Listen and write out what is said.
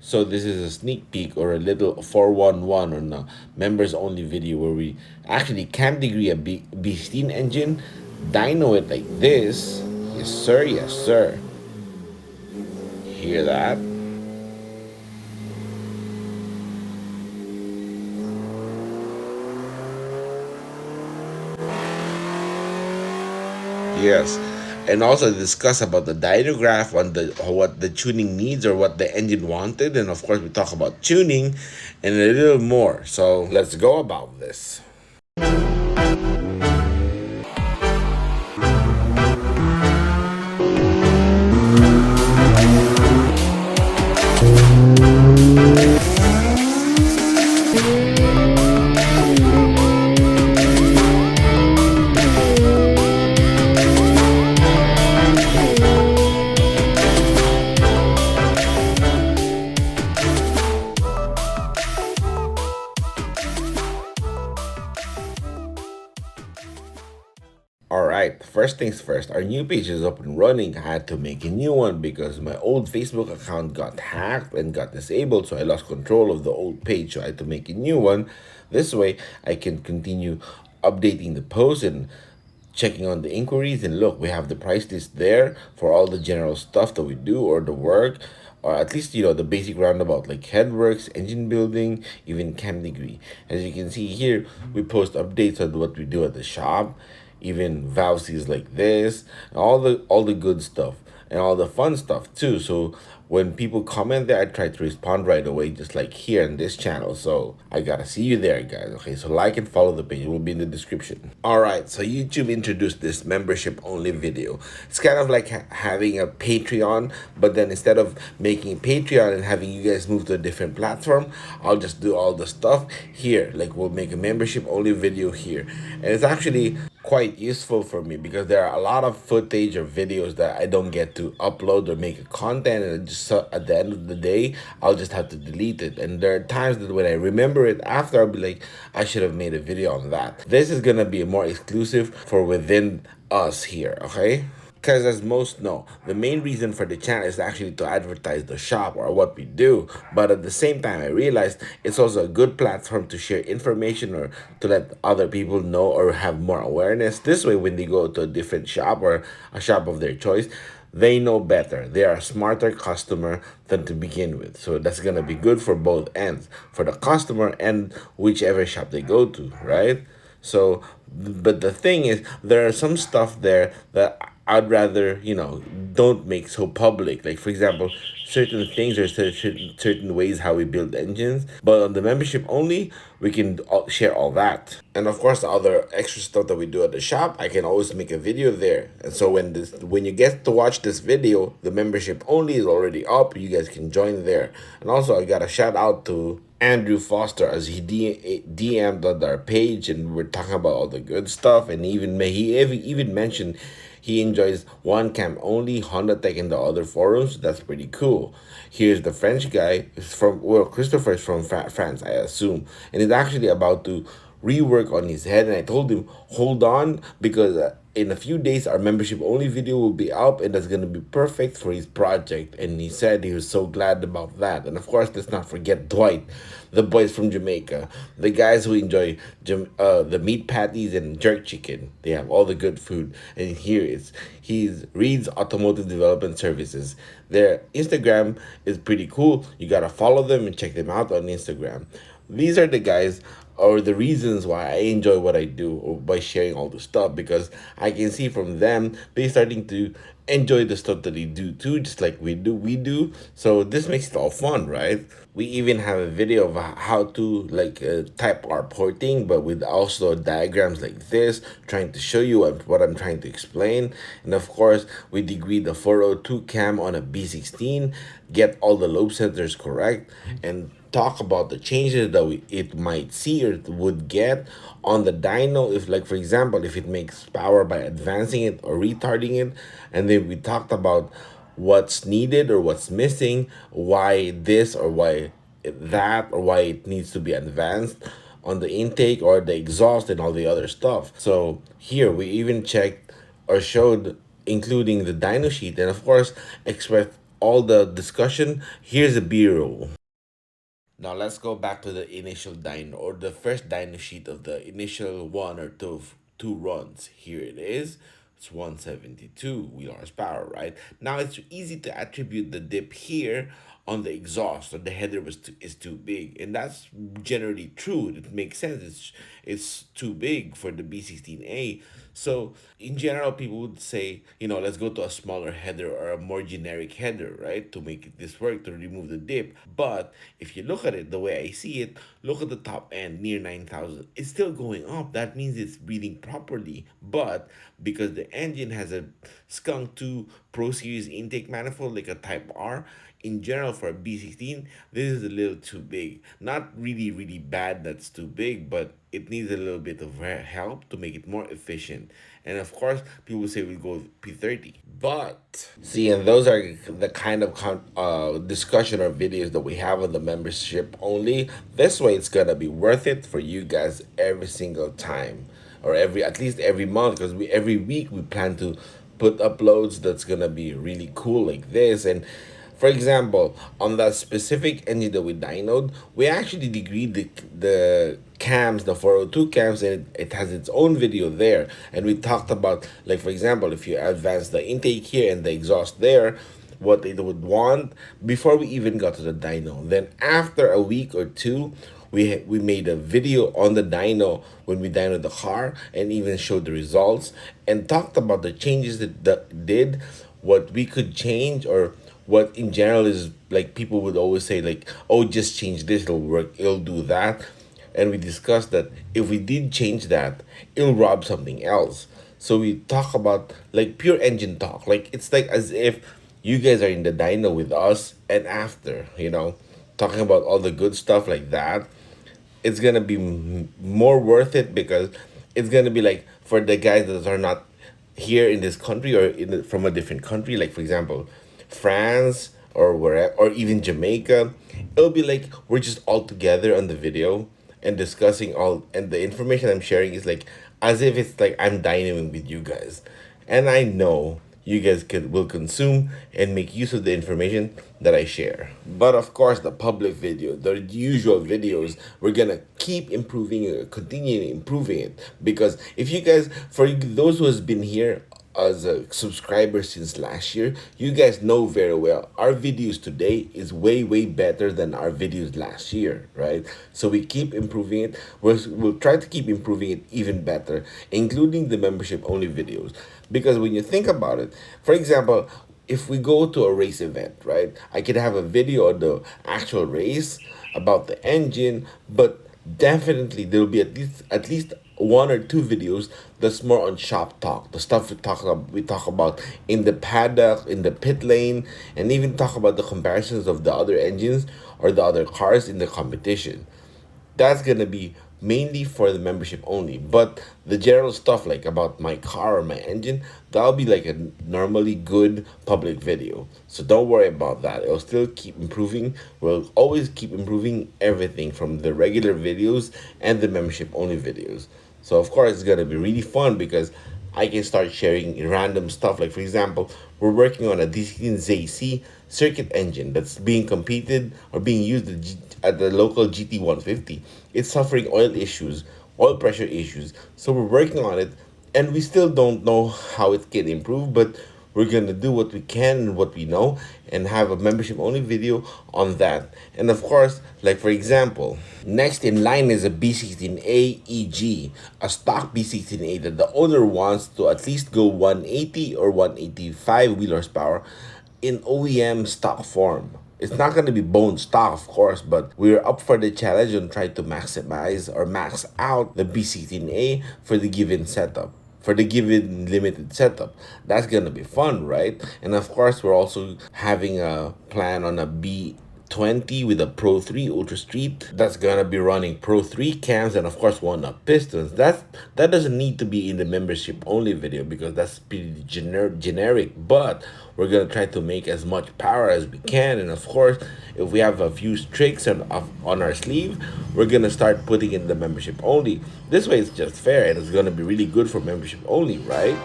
So this is a sneak peek or a little 411 on a members only video where we actually can degree a B16 engine, dyno it like this. Yes sir, yes sir. Hear that? Yes. And also discuss about the diagraph on the what the tuning needs or what the engine wanted, and of course we talk about tuning and a little more. So let's go about this. All right, first things first, our new page is up and running. I had to make a new one because my old Facebook account got hacked and got disabled, so I lost control of the old page. So I had to make a new one. This way, I can continue updating the post and checking on the inquiries. And look, we have the price list there for all the general stuff that we do or the work, or at least the basic roundabout like headworks, engine building, even cam degree. As you can see here, we post updates on what we do at the shop, even valve seals like this, all the good stuff and all the fun stuff too. So when people comment there, I try to respond right away, just like here in this channel. So I gotta see you there, guys. Okay, so like and follow the page. It will be in the description. All right, so YouTube introduced this membership only video. It's kind of like having a Patreon, but then instead of making Patreon and having you guys move to a different platform, I'll just do all the stuff here. Like we'll make a membership only video here, and it's actually quite useful for me because there are a lot of footage or videos that I don't get to upload or make a content, and just at the end of the day I'll just have to delete it. And there are times that when I remember it after, I'll be like, I should have made a video on that. This is gonna be more exclusive for within us here, okay? Because as most know, the main reason for the channel is actually to advertise the shop or what we do. But at the same time, I realized it's also a good platform to share information or to let other people know or have more awareness. This way, when they go to a different shop or a shop of their choice, they know better. They are a smarter customer than to begin with. So that's going to be good for both ends, for the customer and whichever shop they go to, right? So, but the thing is, there are some stuff there that I'd rather, don't make so public. Like, for example, certain things or certain ways how we build engines. But on the membership only, we can share all that. And of course, the other extra stuff that we do at the shop, I can always make a video there. And so when you get to watch this video, the membership only is already up. You guys can join there. And also, I got a shout out to Andrew Foster as he DM'd on our page, and we're talking about all the good stuff. And he even mentioned he enjoys one cam only Hondata in the other forums. That's pretty cool. Here's the French guy. It's from, well, Christopher is from France, I assume, and he's actually about to rework on his head. And I told him, hold on, because in a few days our membership only video will be up, and that's going to be perfect for his project. And he said he was so glad about that. And of course, let's not forget Dwight, the boys from Jamaica, the guys who enjoy the meat patties and jerk chicken. They have all the good food. And here is he's Reed's Automotive Development Services. Their Instagram is pretty cool. You gotta follow them and check them out on Instagram. These are the guys or the reasons why I enjoy what I do by sharing all the stuff, because I can see from them they starting to enjoy the stuff that they do too, just like we do. So this makes it all fun, right? We even have a video of how to type our porting, but with also diagrams like this, trying to show you what I'm trying to explain. And of course, we degree the 402 cam on a B16, get all the lobe sensors correct, and talk about the changes that it might see or it would get on the dyno, if, like, for example, if it makes power by advancing it or retarding it. And then we talked about what's needed or what's missing, why this or why that, or why it needs to be advanced on the intake or the exhaust and all the other stuff. So here we even checked or showed including the dyno sheet, and of course all the discussion, here's a B-roll. Now let's go back to the initial dyno, or the first dyno sheet of the initial one or two runs. Here it is. It's 172 wheel horsepower, right? Now it's easy to attribute the dip here on the exhaust, or the header is too big, and that's generally true. It makes sense. It's too big for the B16A. So in general, people would say, let's go to a smaller header or a more generic header, right, to make this work, to remove the dip. But if you look at it the way I see it, look at the top end near 9,000. It's still going up. That means it's breathing properly. But because the engine has a Skunk 2 Pro Series intake manifold, like a Type R, in general for a B16, this is a little too big. Not really, really bad that's too big, but it needs a little bit of help to make it more efficient. And of course, people say we go P30. But see, and those are the kind of discussion or videos that we have on the membership only. This way, it's gonna be worth it for you guys every single time, or at least every month, because we every week we plan to put uploads that's gonna be really cool like this. And for example, on that specific engine that we dynoed, we actually degreed the cams, the 402 cams, and it has its own video there. And we talked about, like, for example, if you advance the intake here and the exhaust there, what it would want before we even got to the dyno. Then after a week or two, we made a video on the dyno when we dynoed the car, and even showed the results and talked about the changes that did, what we could change, or what in general is, like, people would always say, like, oh, just change this, it'll work, it'll do that. And we discussed that if we did change that, it'll rob something else. So we talk about, like, pure engine talk, like it's like as if you guys are in the dyno with us, and after, talking about all the good stuff like that, it's gonna be more worth it, because it's gonna be like for the guys that are not here in this country, or from a different country, like for example France, or where, or even Jamaica. It'll be like we're just all together on the video and discussing all, and the information I'm sharing is like as if it's like I'm dining with you guys, and I know you guys will consume and make use of the information that I share. But of course, the public video, the usual videos, we're gonna keep improving it, continue improving it, because if you guys, for those who has been here as a subscriber since last year, you guys know very well our videos today is way better than our videos last year, right? So we keep improving it. We'll try to keep improving it even better, including the membership only videos. Because when you think about it, for example, if we go to a race event, right, I could have a video of the actual race about the engine, but definitely there will be at least one or two videos that's more on shop talk, the stuff we talk about in the paddock, in the pit lane, and even talk about the comparisons of the other engines or the other cars in the competition. That's gonna be mainly for the membership only. But the general stuff, like about my car or my engine, that'll be like a normally good public video. So don't worry about that. It'll still keep improving. We'll always keep improving everything from the regular videos and the membership only videos. So of course it's gonna be really fun, because I can start sharing random stuff. Like for example, we're working on a D16ZC circuit engine that's being competed or being used at the local GT150. It's suffering oil issues, oil pressure issues. So we're working on it, and we still don't know how it can improve, but we're gonna do what we can and what we know, and have a membership only video on that. And of course, like for example, next in line is a B16A EG, a stock B16A that the owner wants to at least go 180 or 185 wheel horsepower in OEM stock form. It's not going to be bone stock, of course, but we're up for the challenge and try to maximize or max out the B16A for the given setup, for the given limited setup. That's gonna be fun, right? And of course, we're also having a plan on a B20 with a Pro 3 Ultra Street that's gonna be running Pro 3 cams, and of course one up pistons. That doesn't need to be in the membership only video, because that's pretty generic, but we're gonna try to make as much power as we can. And of course, if we have a few tricks on our sleeve, we're gonna start putting in the membership only. This way it's just fair, and it's gonna be really good for membership only, right?